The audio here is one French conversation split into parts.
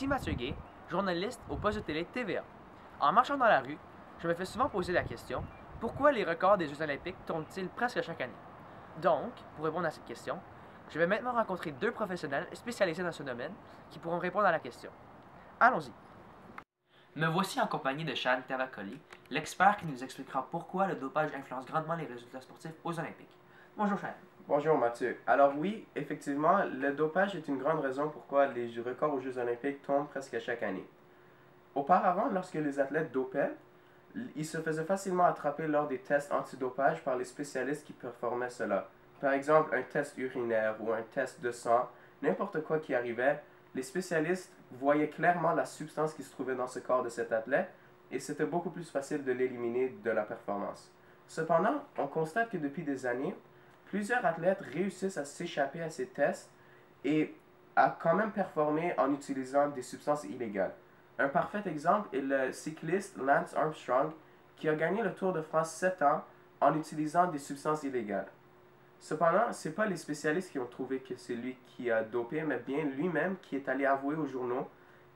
Ici Mathieu Gay, journaliste au poste de télé TVA. En marchant dans la rue, je me fais souvent poser la question, pourquoi les records des Jeux olympiques tombent-ils presque chaque année? Donc, pour répondre à cette question, je vais maintenant rencontrer deux professionnels spécialisés dans ce domaine qui pourront répondre à la question. Allons-y. Me voici en compagnie de Shane Tervacoli, l'expert qui nous expliquera pourquoi le dopage influence grandement les résultats sportifs aux Olympiques. Bonjour Shane. Bonjour Mathieu. Alors oui, effectivement, le dopage est une grande raison pourquoi les records aux Jeux olympiques tombent presque chaque année. Auparavant, lorsque les athlètes dopaient, ils se faisaient facilement attraper lors des tests antidopage par les spécialistes qui performaient cela. Par exemple, un test urinaire ou un test de sang, n'importe quoi qui arrivait, les spécialistes voyaient clairement la substance qui se trouvait dans ce corps de cet athlète et c'était beaucoup plus facile de l'éliminer de la performance. Cependant, on constate que depuis des années, plusieurs athlètes réussissent à s'échapper à ces tests et à quand même performer en utilisant des substances illégales. Un parfait exemple est le cycliste Lance Armstrong qui a gagné le Tour de France 7 ans en utilisant des substances illégales. Cependant, ce n'est pas les spécialistes qui ont trouvé que c'est lui qui a dopé, mais bien lui-même qui est allé avouer aux journaux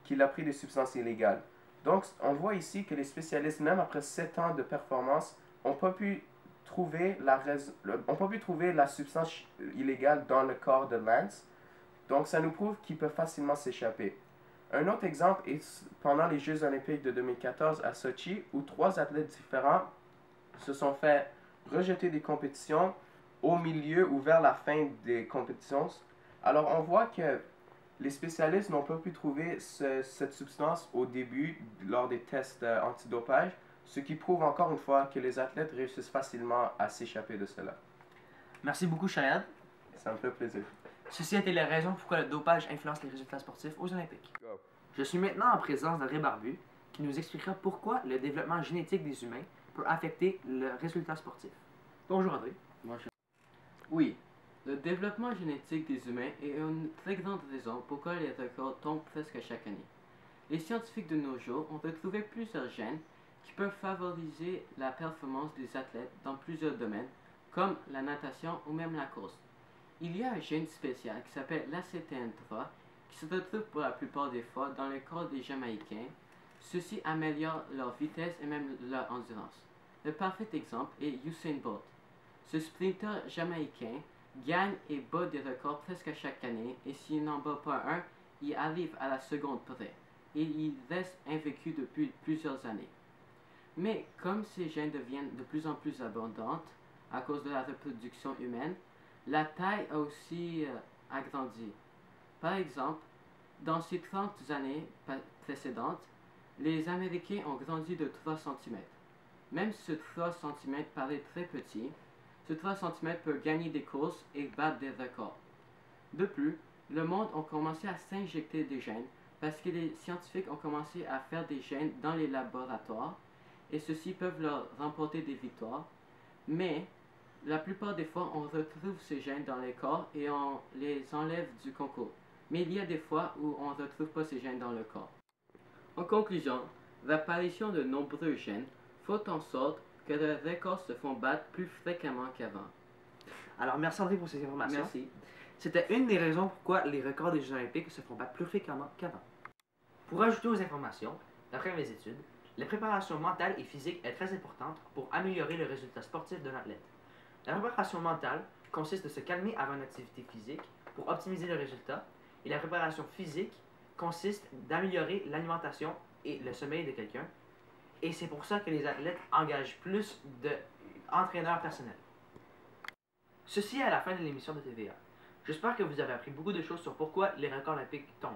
qu'il a pris des substances illégales. Donc, on voit ici que les spécialistes, même après 7 ans de performance, n'ont pas pu trouver la substance illégale dans le corps de Lance. Donc, ça nous prouve qu'il peut facilement s'échapper. Un autre exemple est pendant les Jeux olympiques de 2014 à Sochi, où 3 athlètes différents se sont fait rejeter des compétitions au milieu ou vers la fin des compétitions. Alors, on voit que les spécialistes n'ont pas pu trouver cette substance au début lors des tests antidopage, ce qui prouve encore une fois que les athlètes réussissent facilement à s'échapper de cela. Merci beaucoup Cheyenne. Ça me fait plaisir. Ceci a été la raison pourquoi le dopage influence les résultats sportifs aux Olympiques. Go. Je suis maintenant en présence d'André Barbu, qui nous expliquera pourquoi le développement génétique des humains peut affecter le résultat sportif. Bonjour André. Bonjour. Oui, le développement génétique des humains est une très grande raison pourquoi les records tombent presque chaque année. Les scientifiques de nos jours ont retrouvé plusieurs gènes qui peuvent favoriser la performance des athlètes dans plusieurs domaines, comme la natation ou même la course. Il y a un gène spécial qui s'appelle l'ACTN3 qui se retrouve pour la plupart des fois dans le corps des Jamaïcains. Ceci améliore leur vitesse et même leur endurance. Le parfait exemple est Usain Bolt. Ce sprinter jamaïcain gagne et bat des records presque chaque année et s'il n'en bat pas un, il arrive à la seconde près et il reste invaincu depuis plusieurs années. Mais comme ces gènes deviennent de plus en plus abondantes à cause de la reproduction humaine, la taille a aussi agrandi. Par exemple, dans ces 30 années précédentes, les Américains ont grandi de 3 cm. Même si ce 3 cm paraît très petit, ce 3 cm peut gagner des courses et battre des records. De plus, le monde a commencé à s'injecter des gènes parce que les scientifiques ont commencé à faire des gènes dans les laboratoires et ceux-ci peuvent leur remporter des victoires, mais la plupart des fois, on retrouve ces gènes dans les corps et on les enlève du concours. Mais il y a des fois où on ne retrouve pas ces gènes dans le corps. En conclusion, l'apparition de nombreux gènes fait en sorte que les records se font battre plus fréquemment qu'avant. Alors merci André pour ces informations. Merci. C'était une des raisons pourquoi les records des Jeux olympiques se font battre plus fréquemment qu'avant. Pour ajouter aux informations, d'après mes études, la préparation mentale et physique est très importante pour améliorer le résultat sportif d'un athlète. La préparation mentale consiste de se calmer avant une activité physique pour optimiser le résultat et la préparation physique consiste d'améliorer l'alimentation et le sommeil de quelqu'un et c'est pour ça que les athlètes engagent plus d'entraîneurs personnels. Ceci est à la fin de l'émission de TVA. J'espère que vous avez appris beaucoup de choses sur pourquoi les records olympiques tombent.